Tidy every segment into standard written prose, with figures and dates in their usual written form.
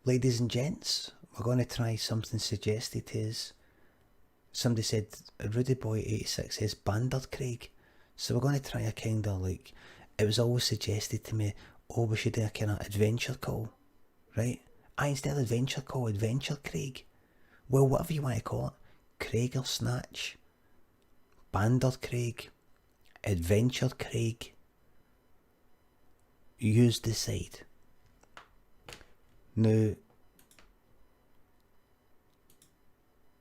ladies and gents, we're going to try something suggested to us. Somebody said, Rudy Boy 86 says Bandercraig. So we're going to try a kind of like, it was always suggested to me, oh, we should do a kind of adventure call, right? Instead of adventure call, Adventure Craig. Well, whatever you want to call it. Craig or Snatch. Bandercraig. Adventure Craig. You decide. Now,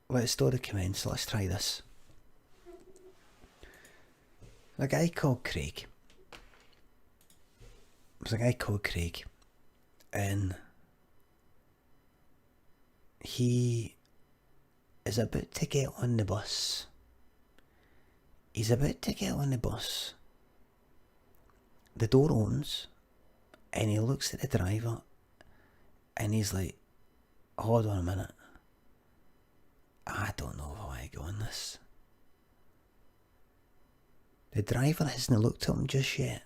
let the story commence. Let's try this. A guy called Craig. There's a guy called Craig, and he is about to get on the bus. He's about to get on the bus. The door opens, and he looks at the driver, and he's like, hold on a minute. I don't know if I want to go on this. The driver hasn't looked at him just yet.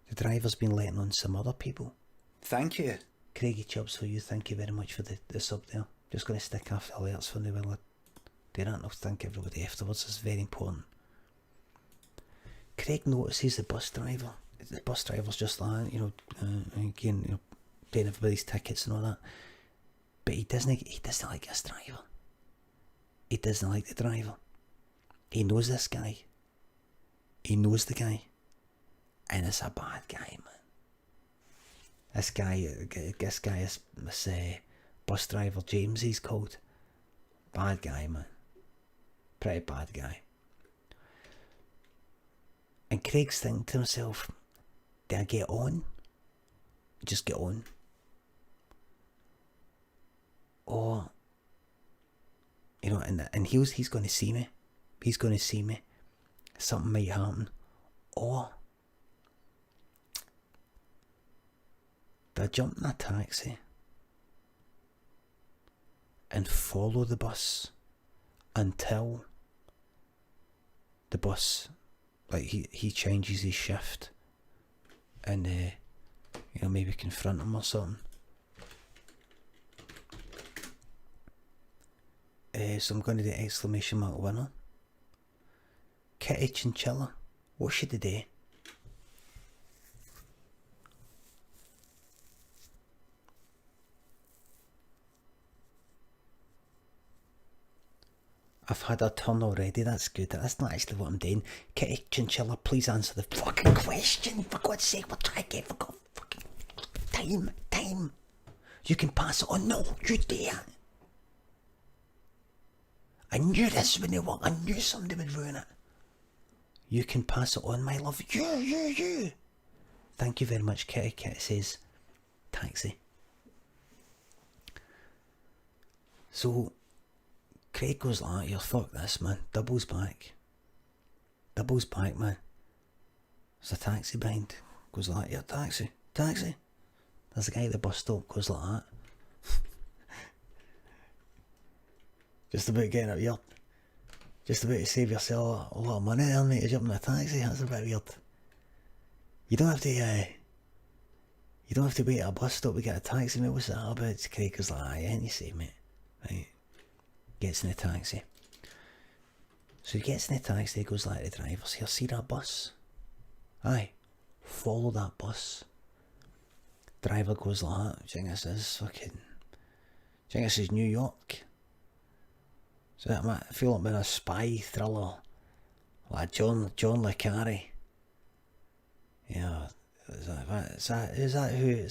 The driver's been letting on some other people. Thank you. Craigie Chubbs for you, thank you very much for the sub there. Just going to stick after alerts for me while I do that, and I'll thank everybody afterwards. It's very important. Craig notices the bus driver. The bus driver's just like, again, paying everybody's tickets and all that. But he doesn't like this driver. He doesn't like the driver. He knows this guy. He knows the guy. And it's a bad guy, man. This guy is this bus driver, James he's called. Bad guy, man. Pretty bad guy. And Craig's thinking to himself, do I get on? Just get on. Or, and he's going to see me. He's going to see me. Something might happen. Or, do I jump in a taxi and follow the bus until the bus, like he changes his shift and maybe confront him or something. So I'm going to do exclamation mark winner. Kitty Chinchilla, what should I do? I've had a turn already, that's good. That's not actually what I'm doing. Kitty Chinchilla, please answer the fucking question. For God's sake, we're trying to get fucking time. You can pass it on. No, you dare. I knew this wouldn't work. I knew somebody would ruin it. You can pass it on, my love. You. Thank you very much, Kitty. Kitty says, taxi. So, Craig goes like, you're fuck this, man. Doubles back, man. There's a taxi behind. Goes like, yeah, taxi. There's a guy at the bus stop, goes like that. Just about getting up here. Just about to save yourself a lot of money there, mate, to jump in a taxi. That's a bit weird. You don't have to wait at a bus stop to get a taxi, mate. What's that about? Craig goes like, yeah, you say, mate. Right. Gets in the taxi. So he gets in the taxi, he goes like the drivers here, see that bus? Aye. Follow that bus. Driver goes like that. Do you think this is New York? So that might feel like being a spy thriller. Like John le Carre. Yeah. Is that who?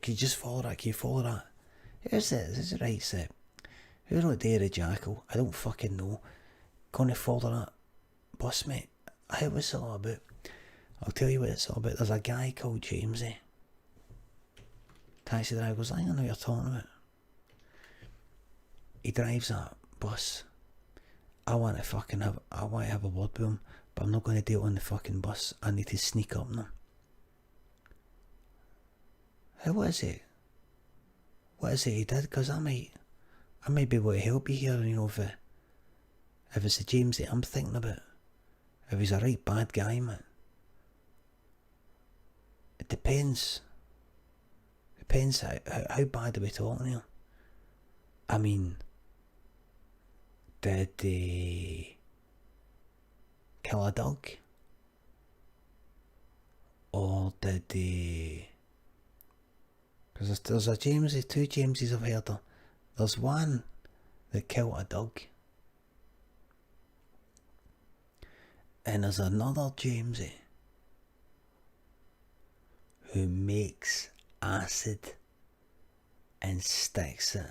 Can you just follow that? Can you follow that? Who's it? Is it right set? Who wrote Dairy Jackal? I don't fucking know. Gonna follow that bus, mate. What's it all about? I'll tell you what it's all about. There's a guy called Jamesy. Taxi driver goes, I don't know what you're talking about. He drives that bus. I want to have a word with him, but I'm not going to do it on the fucking bus. I need to sneak up on him. What is it he did? Because I might be able to help you here, if it's the James that I'm thinking about. If he's a right bad guy, man. It depends Depends how bad are we talking here? I mean, did they kill a dog? Or did they... Because there's a Jamesy, two Jameses I've heard of. There's one that killed a dog. And there's another Jamesy who makes acid and sticks it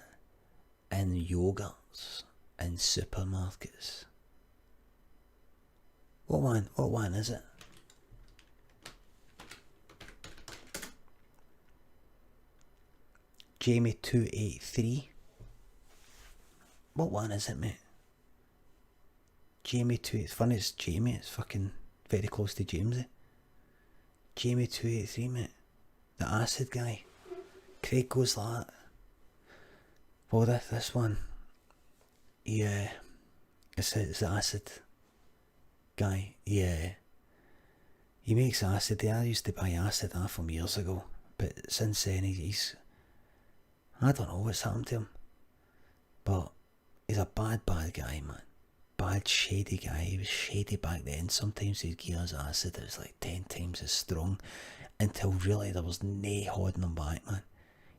in yogurts in supermarkets. What one is it? Jamie 283. What one is it, mate? Jamie 2. It's funny, it's Jamie. It's fucking very close to Jamesy. Jamie 283, mate. The acid guy. Craig goes like that. Well, this one. Yeah. It's the acid guy. Yeah. He makes acid. I used to buy acid off him years ago. But since then, he's... I don't know what's happened to him. But he's a bad guy, man. Bad, shady guy. He was shady back then. Sometimes he'd give us acid. It was like 10 times as strong. Until really there was nae holding him back, man.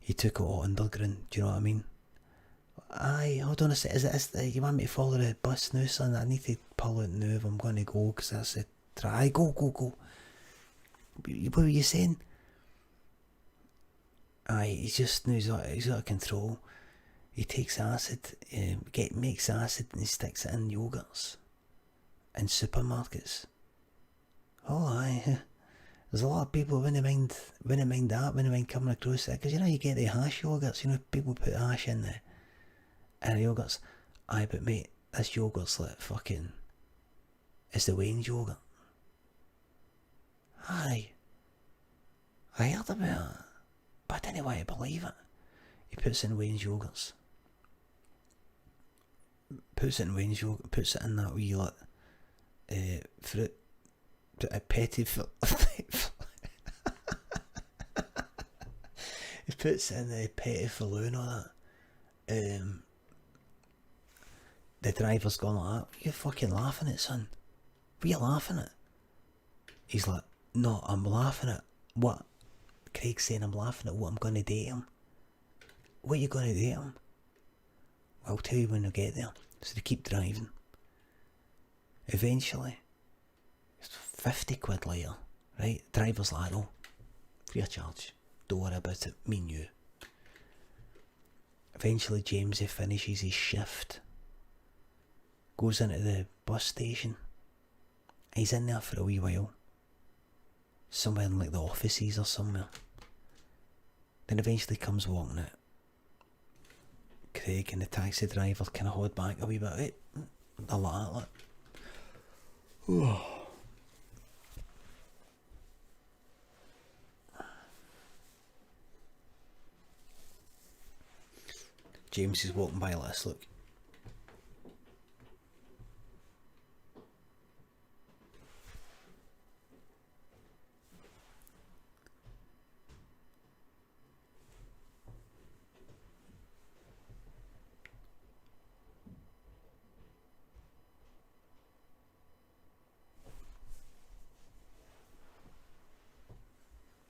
He took it all underground. Do you know what I mean? Aye, hold on a sec. Is it you want me to follow the bus now, son? I need to pull out now if I'm going to go, because that's it. Try. Go. What were you saying? Aye, he's out of control. He takes acid, makes acid and he sticks it in yogurts in supermarkets. Oh aye, there's a lot of people wouldn't mind coming across that, because you know you get the hash yogurts, you know, people put hash in the yogurts. Aye, but mate, this yogurt's like fucking, it's the Wayne's yogurt. Aye, I heard about it, but I didn't want to believe it. He puts in Wayne's yogurts. Puts it in that wee like fruit, a petit fruit. He puts in the petit filou and all that. The driver's gone like that. What are you fucking laughing at, son? What are you laughing at? He's like, no, I'm laughing at what? Craig's saying I'm laughing at what I'm going to date him. What are you going to date him? I'll tell you when I get there. So they keep driving. Eventually, it's 50 quid later, right? Driver's like, oh, free of charge. Don't worry about it, me and you. Eventually, Jamesy finishes his shift. Goes into the bus station. He's in there for a wee while. Somewhere in like the offices or somewhere. Then eventually comes walking out. Craig and the taxi driver kind of hold back a wee bit. Right? A lot. James is walking by like this, look.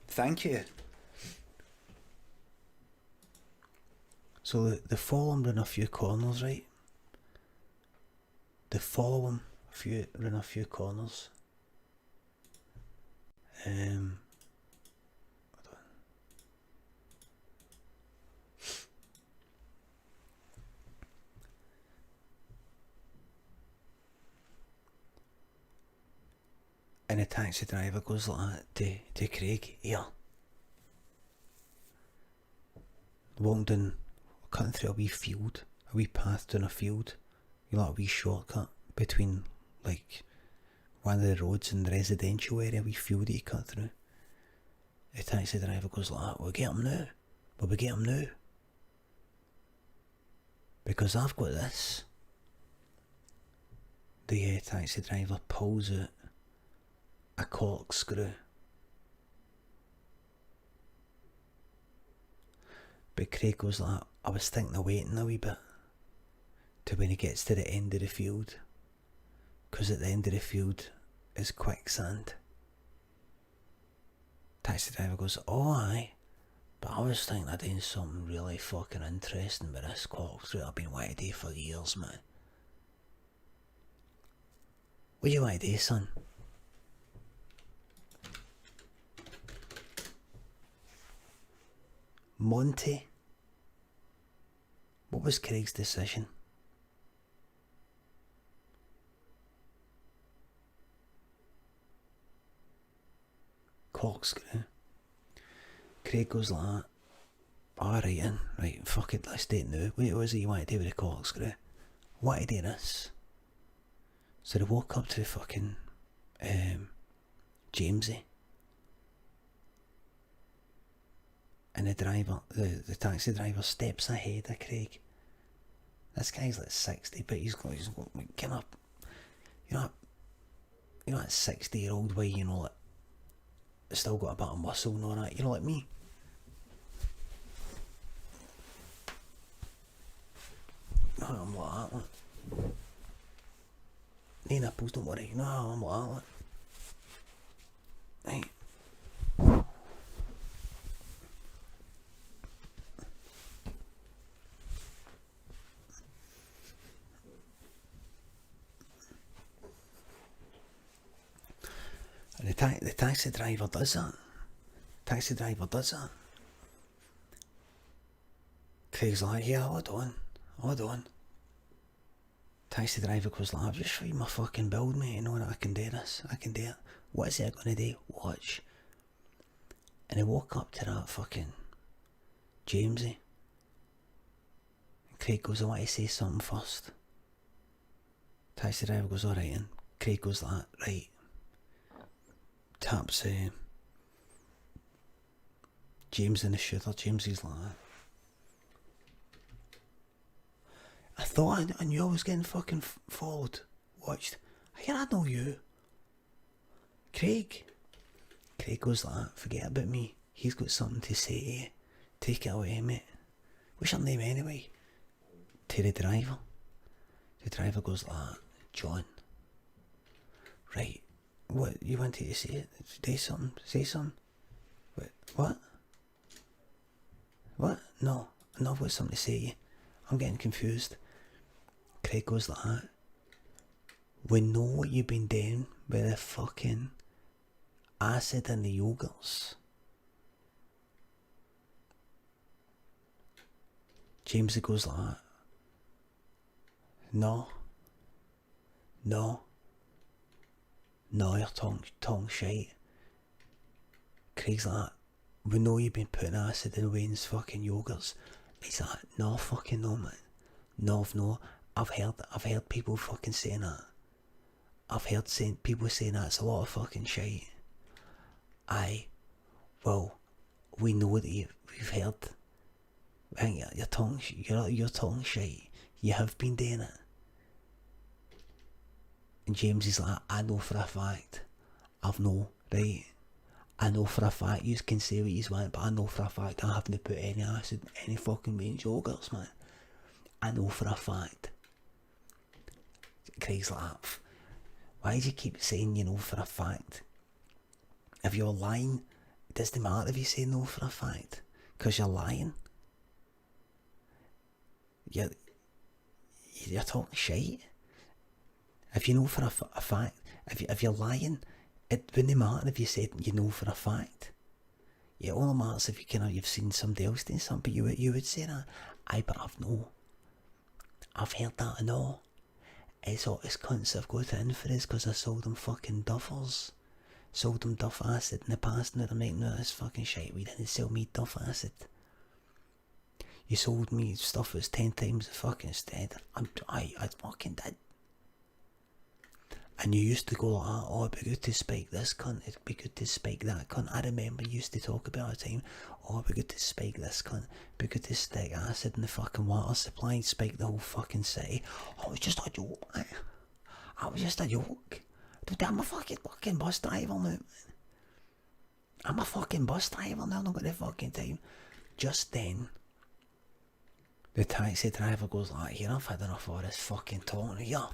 Thank you. So they follow him round a few corners, right? They follow him round a few corners. And the taxi driver goes like that to Craig, here. Walking down, cutting through a wee field, a wee path down a field. You like a wee shortcut between like one of the roads and the residential area, a wee field that you cut through. The taxi driver goes like that, we'll get him now. Because I've got this. The taxi driver pulls out a corkscrew. But Craig goes like, I was thinking of waiting a wee bit to when he gets to the end of the field, because at the end of the field is quicksand. Taxi driver goes, oh aye, but I was thinking of doing something really fucking interesting with this corkscrew I've been wanting to do for years, man. What do you want to do, son? Monty. What was Craig's decision? Corkscrew. Craig goes like that. Alright then, right, fuck it, let's do it now. What was it you want to do with the corkscrew? What to do this? So they walk up to the fucking Jamesy. And the driver, the taxi driver steps ahead of Craig. This guy's like 60, but he's got kind of, you know that 60-year-old way, you know, like, still got a bit of muscle and all that, you know, like me. No, I'm like that, like. No nipples, don't worry. No, I'm like that, like. Right. And the taxi driver does that. Craig's like, yeah, hold on. Taxi driver goes like, I've just read my fucking build, mate, you know that I can do this, I can do it. What is it gonna do? Watch. And they walk up to that fucking Jamesy. And Craig goes, I want to say something first. Taxi driver goes, alright, and Craig goes like, right. Taps James in the shoulder. Jamesy's like that. I thought I knew I was getting fucking followed, watched. I know you. Craig goes like that, forget about me. He's got something to say to you. Take it away, mate. What's your name anyway? To the driver. The driver goes like that, John. Right. What, you wanted to say it? Say something. Wait, what? No, I've got something to say to you. I'm getting confused. Craig goes like that. We know what you've been doing with the fucking acid and the yogurts. James goes like that. No, your tongue shite. Craig's like that. We know you've been putting acid in Wayne's fucking yogurts. He's like, no fucking no, man. No. I've heard people fucking saying that. I've heard people saying that it's a lot of fucking shite. Aye, well, we know that we've heard. Your tongue shite. You have been doing it. And James is like, I know for a fact. Right? I know for a fact you can say what you want, but I know for a fact I haven't put any acid in any fucking range yogurts, man. I know for a fact. Craig's like, why do you keep saying you know for a fact? If you're lying, it doesn't matter if you say no for a fact, because you're lying. You're talking shite. If you know for a fact, if you're lying, it wouldn't matter if you said you know for a fact. It only matters if you've seen somebody else doing something, but you would say that. Aye, but I've heard that and all. It's all this cunts have got it in for us because I sold them fucking duffers. Sold them duff acid in the past, now they're making all this fucking shit. We didn't sell me duff acid. You sold me stuff that's 10 times the fucking instead. I fucking did. And you used to go like that, oh, it'd be good to spike this cunt, it'd be good to spike that cunt. I remember you used to talk about it all the time, oh, it'd be good to spike this cunt, it'd be good to stick acid in the fucking water supply and spike the whole fucking city. Oh, it was just a joke, man. I was just a joke. Dude, I'm a fucking bus driver now, man. I'm a fucking bus driver now, I've not got the fucking time. Just then, The taxi driver goes like, here, I've had enough of all this fucking talking here.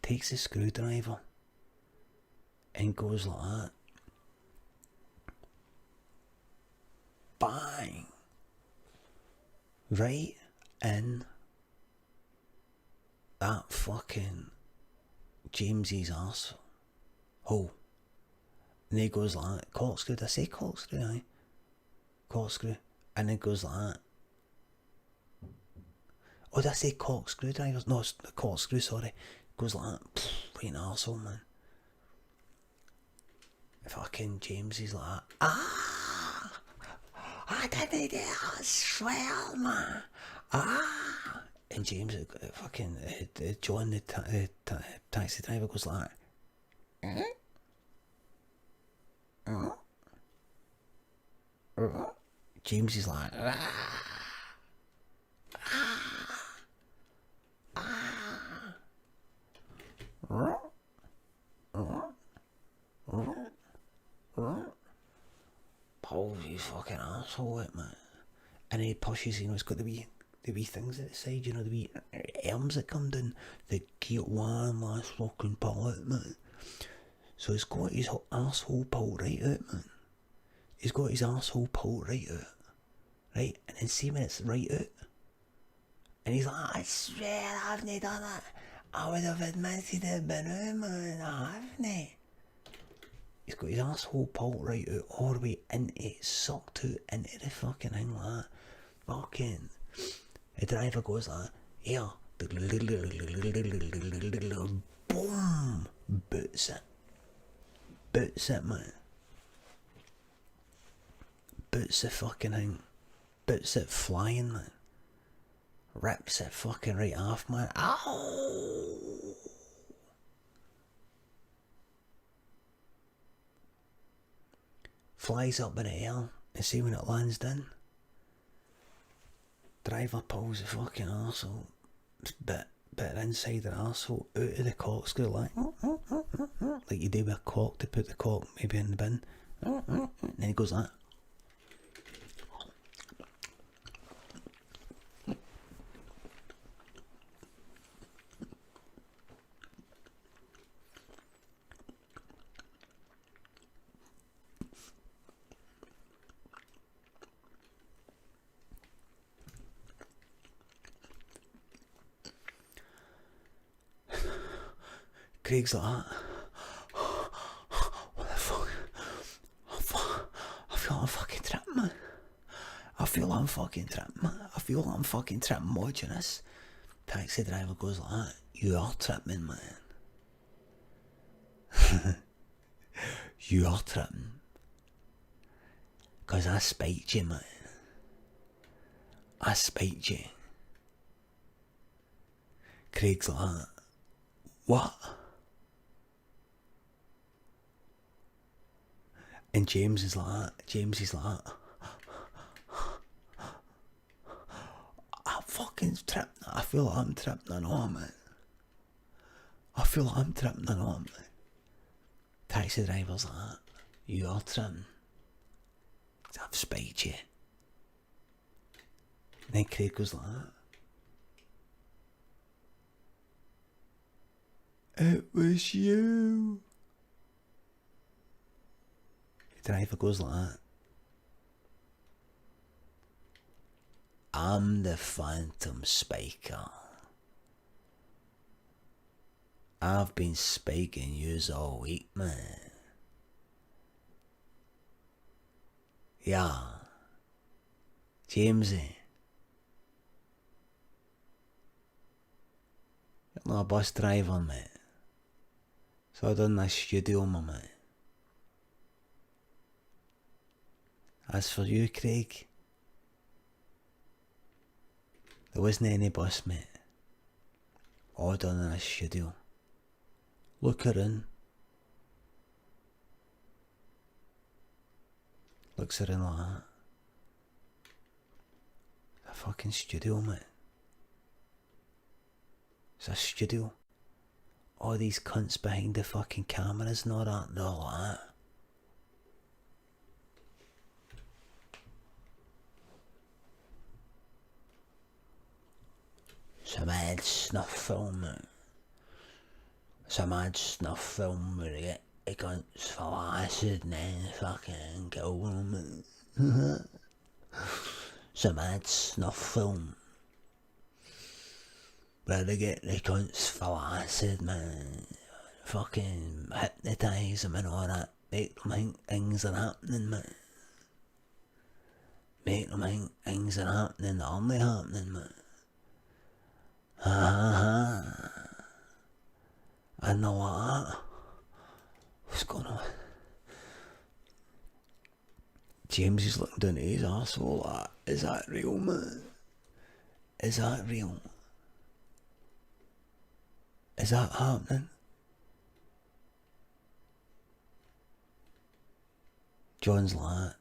Takes the screwdriver and goes like that. Bang! Right in that fucking James's arse hole. And he goes like that. Corkscrew, did I say corkscrew? Aye. Corkscrew. And it goes like that. Oh, did I say corkscrew drivers? No, it's the corkscrew, sorry. Goes like that. Right in the arsehole, man. Fucking James is like that. Ah! I didn't do it, I swear, man. Ah! And James, fucking John, the taxi driver, goes like that. James is like, Paul's his fucking asshole, it, man. And he pushes, it's got the wee things at the side, the wee arms that come down. The gear one last fucking pallet, man. So he's got his asshole pulled right out, man. He's got his asshole pulled right out. Right? And then see when it's right out. And he's like, I swear I haven't done it. I would have admitted it by now, man. I haven't. He's got his asshole pulled right out, all the way into it, sucked out into the fucking thing like that. Fucking. The driver goes like, here. Boom. Boots it, man. Boots the fucking thing. Boots it flying, man. Rips it fucking right off, man. Ow! Flies up in the air and see when it lands down. Driver pulls the fucking arsehole, bit inside the arsehole out of the corkscrew like you do with a cork to put the cork maybe in the bin. And then he goes like that. Craig's like that. What the fuck? I feel like I'm fucking tripping, man. I feel like I'm fucking tripping watching this. Taxi driver goes like that. You are tripping, man. You are tripping. Cause I spiked you, man. I spiked you. Craig's like that. What? And James is like that. I'm fucking tripped. I feel like I'm tripped and all, man. Taxi driver's like that. You are tripping. I've spiked you. And then Craig goes like that. It was you. The driver goes like that. I'm the Phantom Spiker. I've been spiking yous all week, man. Yeah. Jamesy. You're not a bus driver, mate. So I done this studio, my man. As for you, Craig, there wasn't any bus, mate. All done in a studio. Look her in. Looks her in like that. It's a fucking studio, mate. It's a studio. All these cunts behind the fucking cameras and all that, they're like that. It's a mad snuff film, man. It's a mad snuff film where they get the cunts full of acid and then fucking kill them. It's a mad snuff film where they get the cunts full of acid, man. Fucking hypnotise them and all that. Make them think things are happening, man. Make them think things are happening that aren't happening, man. I know what. What's going on? James is looking down at his arsehole. Is that real, man? Is that real? Is that happening? John's like,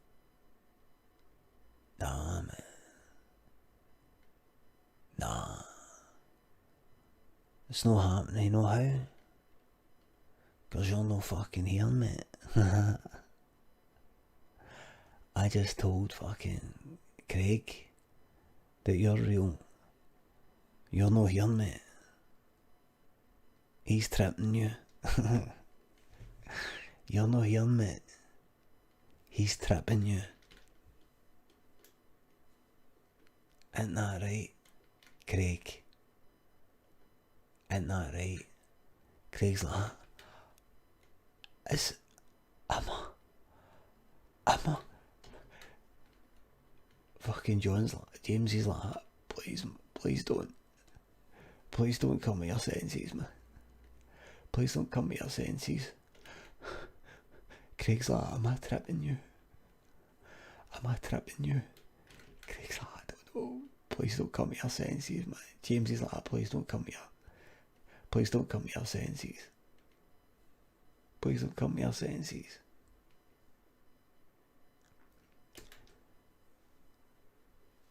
nah, man. Nah. It's not happening, you know how? Because you're no fucking here, mate. I just told fucking Craig that you're real. You're no here, mate. He's tripping you. You're no here, mate. He's tripping you. Ain't that right, Craig? Ain't that right? Craig's like, Emma. Fucking James is like, please don't come with your senses, man. Please don't come with your senses. Craig's like, am I tripping you? Craig's like, I don't know. Please don't come with your senses, man. James is like, please don't come with your senses. Please don't come with your senses.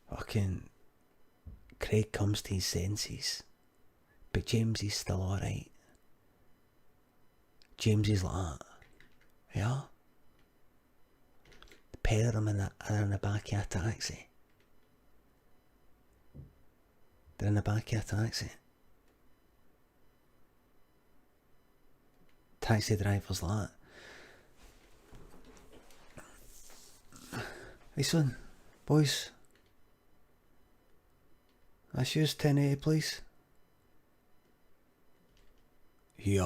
Fucking Craig comes to his senses, but James is still alright. James is like, yeah. The pair of them are in the back of a taxi. They're in the back of a taxi. Taxi driver's like, hey son, boys, let's use 1080 please. Yeah.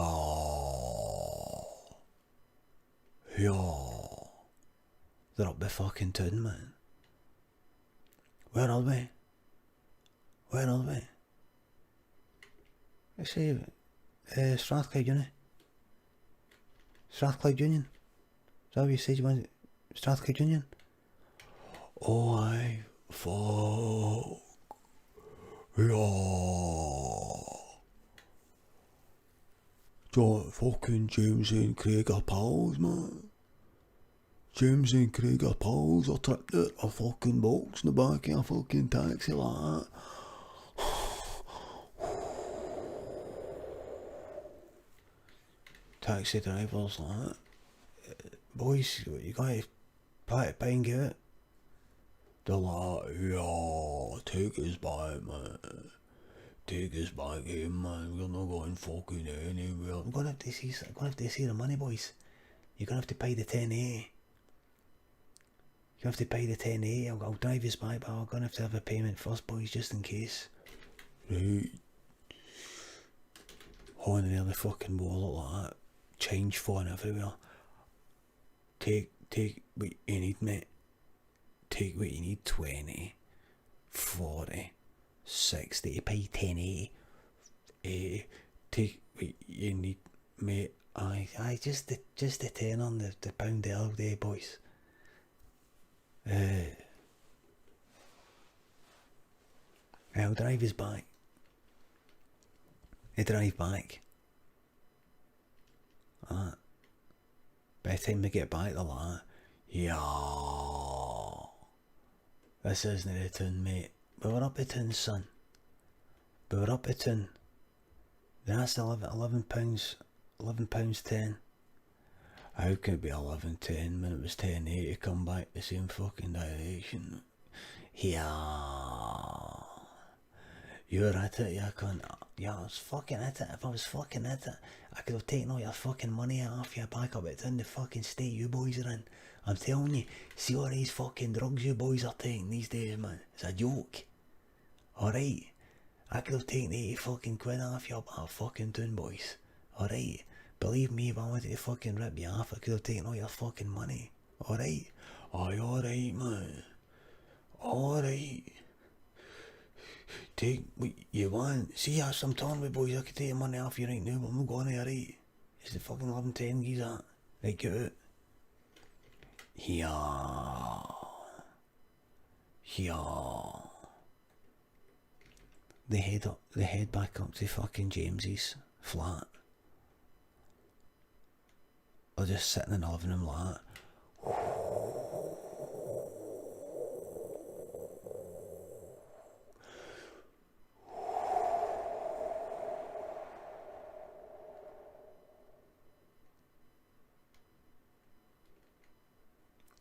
They're up the fucking town, man. Where are we? I say, Strathclyde Union. Is that what you said you wanted? Strathclyde Union? Oh, aye. Fuck. Yeah. Fucking James and Craig are pals, man. James and Craig are pals. I tripped out a fucking box in the back of a fucking taxi like that. Taxi drivers like, boys, you gotta pack it and get it. They're like, yeah, take us back, man. Take us back in, man. We're not going fucking anywhere. I'm gonna have to see the money, boys. You're gonna have to pay the 1080. You have to pay the 1080. I'll drive us back, but I'm gonna have to have a payment first, boys, just in case. Right. Horn in the fucking wallet like that. Change phone everywhere. Take what you need, mate. Take what you need. 20, 40, 60. You pay 1080. Take what you need, mate. Aye, just the 10 on the pound the other day, boys. I'll drive us back. They drive back. By the time we get back, they're like, yeah, this isn't the town, mate. We were up the town, son. We were up the town. That's £11, £11.10. How can it be 11.10 when it was 10.80 to come back the same fucking direction? Yeah. You're at it, you cunt. Yeah, I was fucking at it. If I was fucking at it, I could have taken all your fucking money off you back up. It's in the fucking state you boys are in. I'm telling you, see all these fucking drugs you boys are taking these days, man. It's a joke. Alright? I could have taken 80 fucking quid off you up that fucking tune, boys. Alright? Believe me, if I wanted to fucking rip you off, I could have taken all your fucking money. Alright? Aye, alright, man. Alright. Take what you want. See, yes, I'm telling you, boys, I could take your money off you right now, but I'm not going to, alright? It's the fucking 11:10 geezer. Right, get out. Yeah. Yeah. They head back up to fucking James's flat. They're just sitting in the living room like that.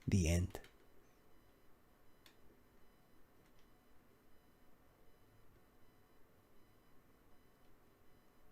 The end.